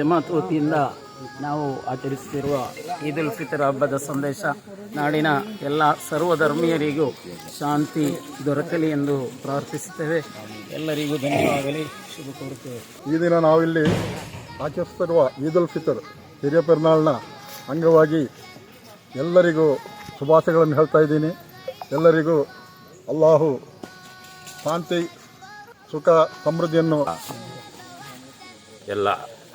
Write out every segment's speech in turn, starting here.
ಜಮಾತ್ ವತಿಯಿಂದ ನಾವು ಆಚರಿಸುತ್ತಿರುವ ಈದ್ ಉಲ್ ಫಿತರ್ ಹಬ್ಬದ ಸಂದೇಶ ನಾಡಿನ ಎಲ್ಲ ಸರ್ವಧರ್ಮೀಯರಿಗೂ ಶಾಂತಿ ದೊರಕಲಿ ಎಂದು ಪ್ರಾರ್ಥಿಸುತ್ತೇವೆ. ಎಲ್ಲರಿಗೂ ಧನ್ಯವಾಗಲಿ, ಶುಭ ಕೋರುತ್ತೇವೆ. ಈ ದಿನ ನಾವಿಲ್ಲಿ ಆಚರಿಸುತ್ತಿರುವ ಈದ್ ಉಲ್ ಫಿತರ್ ಹಿರಿಯ ಪೆರುನಾಳಿನ ಅಂಗವಾಗಿ ಎಲ್ಲರಿಗೂ ಶುಭಾಶಯಗಳನ್ನು ಹೇಳ್ತಾ ಇದ್ದೀನಿ. ಎಲ್ಲರಿಗೂ ಅಲ್ಲಾಹು ಶಾಂತಿ, ಸುಖ, ಸಮೃದ್ಧಿಯನ್ನು ಎಲ್ಲ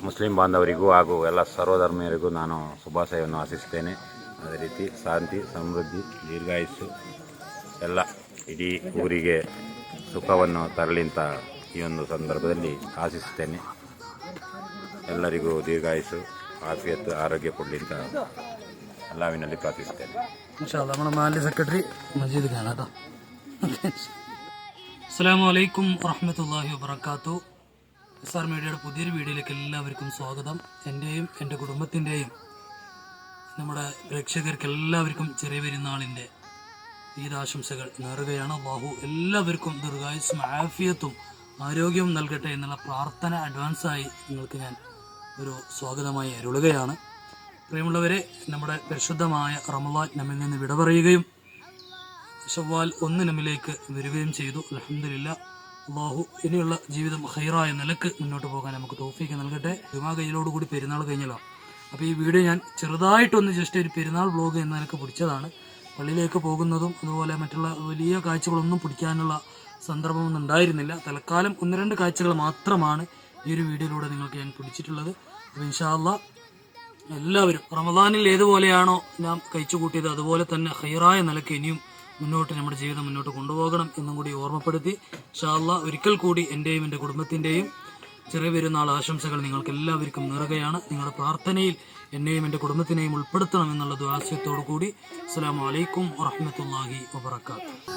ಮುಸ್ಲಿಂ ಬಾಂಧವರಿಗೂ ಹಾಗೂ ಎಲ್ಲ ಸರ್ವಧರ್ಮೀಯರಿಗೂ ನಾನು ಶುಭಾಶಯವನ್ನು ಆಶಿಸುತ್ತೇನೆ. ಅದೇ ರೀತಿ ಶಾಂತಿ, ಸಮೃದ್ಧಿ, ದೀರ್ಘಾಯುಸ್ಸು ಎಲ್ಲ ಇಡೀ ಊರಿಗೆ ಸುಖವನ್ನು ತರಲಿಂತ ಈ ಒಂದು ಸಂದರ್ಭದಲ್ಲಿ ಆಶಿಸುತ್ತೇನೆ. ಎಲ್ಲರಿಗೂ ದೀರ್ಘಾಯುಸ್ಸು, ಆಫಿಯತ್, ಆರೋಗ್ಯ ಕೊಡಲಿಂತ ಅಲ್ಲಾವಿನಲ್ಲಿ ಪ್ರಾರ್ಥಿಸುತ್ತೇನೆ. ഇൻഷാല്ലാ നമ്മുടെ മാലി സെക്രട്ടറി മജീദ് ഖാൻ കേട്ടോ. അസ്സലാമു അലൈക്കും വറഹ്മത്തുള്ളാഹി വബറകാതുഹു. SR മീഡിയയുടെ പുതിയൊരു വീഡിയോയിലേക്ക് എല്ലാവർക്കും സ്വാഗതം. എൻ്റെയും എൻ്റെ കുടുംബത്തിൻ്റെയും നമ്മുടെ പ്രേക്ഷകർക്ക് എല്ലാവർക്കും ചെറിയ പെരുന്നാളിൻ്റെ ഈദ് ആശംസകൾ നേറുകയാണ്. അല്ലാഹു എല്ലാവർക്കും ദീർഘായുസ്സും ആഫിയത്തും ആരോഗ്യവും നൽകട്ടെ എന്നുള്ള പ്രാർത്ഥന അഡ്വാൻസായി നിങ്ങൾക്ക് ഞാൻ ഒരു സ്വാഗതമായി അരുളുകയാണ്. പ്രിയമുള്ളവരെ, നമ്മുടെ പരിശുദ്ധമായ റമളാൻ നമ്മിൽ നിന്ന് വിട പറയുകയും ശവ്വാൽ 1 നമ്മിലേക്ക് വരികയും ചെയ്തു. അൽഹംദുലില്ലാ. അല്ലാഹു ഇനിയുള്ള ജീവിതം ഖൈറായ നിലക്ക് മുന്നോട്ട് പോകാൻ നമുക്ക് തൗഫീഖ് നൽകട്ടെ. ജുമാ കയ്യിലോടുകൂടി പെരുന്നാൾ കഴിഞ്ഞല്ലോ. അപ്പോൾ ഈ വീഡിയോ ഞാൻ ചെറുതായിട്ടൊന്ന് ജസ്റ്റ് ഒരു പെരുന്നാൾ വ്ളോഗ് എന്ന നിലക്ക് പിടിച്ചതാണ്. പള്ളിയിലേക്ക് പോകുന്നതും അതുപോലെ മറ്റുള്ള വലിയ കാഴ്ചകളൊന്നും പിടിക്കാനുള്ള സന്ദർഭമൊന്നും ഉണ്ടായിരുന്നില്ല. തൽക്കാലം 1-2 കാഴ്ചകൾ മാത്രമാണ് ഈ ഒരു വീഡിയോയിലൂടെ നിങ്ങൾക്ക് ഞാൻ പിടിച്ചിട്ടുള്ളത്. അപ്പോൾ ഇൻഷാ അല്ലാഹ് എല്ലാവരും റമദാനിൽ ഏതുപോലെയാണോ നാം കഴിച്ചു കൂട്ടിയത് അതുപോലെ തന്നെ ഖൈറായ നിലയ്ക്ക് ഇനിയും മുന്നോട്ട് നമ്മുടെ ജീവിതം മുന്നോട്ട് കൊണ്ടുപോകണം എന്നും കൂടി ഓർമ്മപ്പെടുത്തി ഇൻഷാ അല്ലാഹ് ഒരിക്കൽ കൂടി എൻ്റെയും എൻ്റെ കുടുംബത്തിൻ്റെയും ചെറിയ പെരുന്നാൾ ആശംസകൾ നിങ്ങൾക്ക് എല്ലാവർക്കും നേറുകയാണ്. നിങ്ങളുടെ പ്രാർത്ഥനയിൽ എന്നെയും എൻ്റെ കുടുംബത്തിനെയും ഉൾപ്പെടുത്തണം എന്നുള്ള ദുആ കൂടി. അസ്സലാമു അലൈക്കും വറഹ്മത്തുള്ളാഹി വബറകാതുഹു.